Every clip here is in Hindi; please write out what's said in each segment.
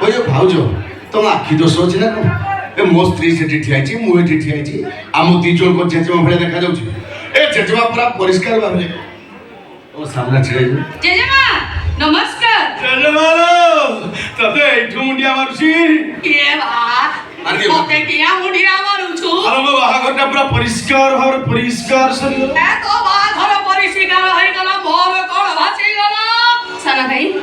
ओए भाउज तुम आखि दोष अच्छी ना कौन ए मो स्त्री से ठिया मु एठी ठिया आम दी जन को जेजेमा भाई देखा जाउची ए जेजेमा पूरा परिष्कार भाबे ओ सामने छिड़े जेजेमा नमस्कार जेजेमा तते एठु मुंडिया मारुची ये बा मते किया मुंडिया मारुछु अरे मो बाहाघरटा पूरा परिष्कार सरी ए तो बाहाघर परिष्कार होई गला मोर कोन भाची गला साना भाई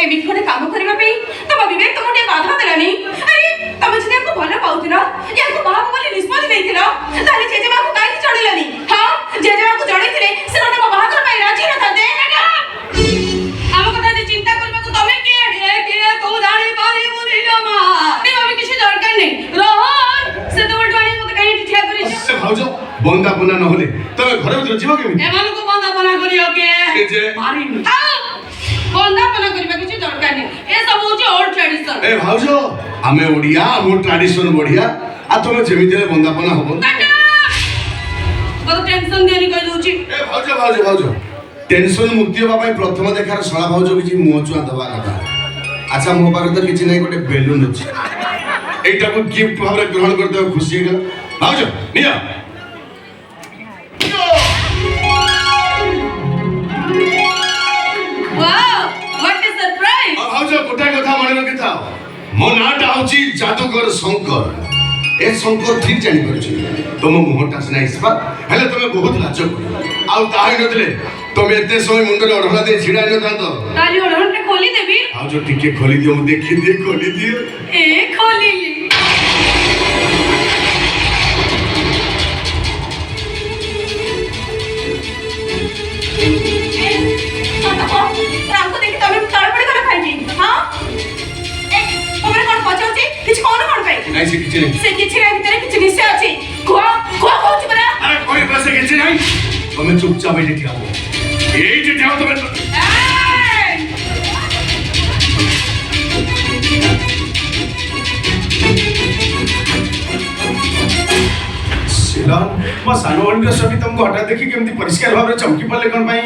एमित कोने काम करबा पे तम विवेक तुमटे बाधा देलानी अरे तम जने को भलो पाउतिरा या को बाबा बोली निष्पत्ति देथिरा ताले जेजेमा को काई चढिलानी हां जेजेमा को जणिथिले से तम बाहाघर पे राजी न था दे ना आम कथा दे चिंता करबा को तमे के तू जानी पारी मुनी जमा ते बाबा किसी दरकार नहीं रोहन से तो उल्टानी मते काई ठिया करी से भाउज बंदा बना न होले तमे घर भीतर जीव केमी एमान को बंदा बना करियो के जे मारी बंदा बना करबा किसी दरकार नहीं ए सब होची ओल्ड ट्रेडिशन ए भाउज आमे ओडिया हमो ट्रेडिशन बढ़िया आ तुम जेमिते बंदापना हबो बहुत टेंशन देनी कह दूची ए भाउज टेंशन मुक्ति होबा पई प्रथम देखार सळा भाउज किछि मोचुआ दबा कथा अच्छा मो पारे तो किछि नै गोटे बेलून अछि एटा को गिफ्ट भाबरे ग्रहण करते खुशी गेल भाउज निया वाओ व्हाट इज सरप्राइज भाउज गोटा कथा मन रखिता मो नाटा होची जादूगर शंकर ए शंकर ठीक जानी परछि तुम मुहटा सिना इसपा हेले तुमे बहुत लाज कर आउ ताहि नथले तुम एते समय मुंडले ओढला दे छिडा न तांतो ताली ओढणटे खोली देबी भाउज टिके खोली दियो मु देखि दे खोली दियो ए खोली रामको देखि तमे तड़पड़ कर खाइबी हां ए तमे कोन पचाउची किछ कोन कोन खाइ नाइ से किछि नै से किछि रे भितरे किछि निश्चय अछि को कहउची बरा अरे कोई बसे किछि नै तुमे चुपचाप बैठे ठिया हो एई जे जाओ तुमे सिला मो सानो वंडर सभी तुमको हटा देखि केमती परिष्कार भाबरे चमकी पड़ले कोन पई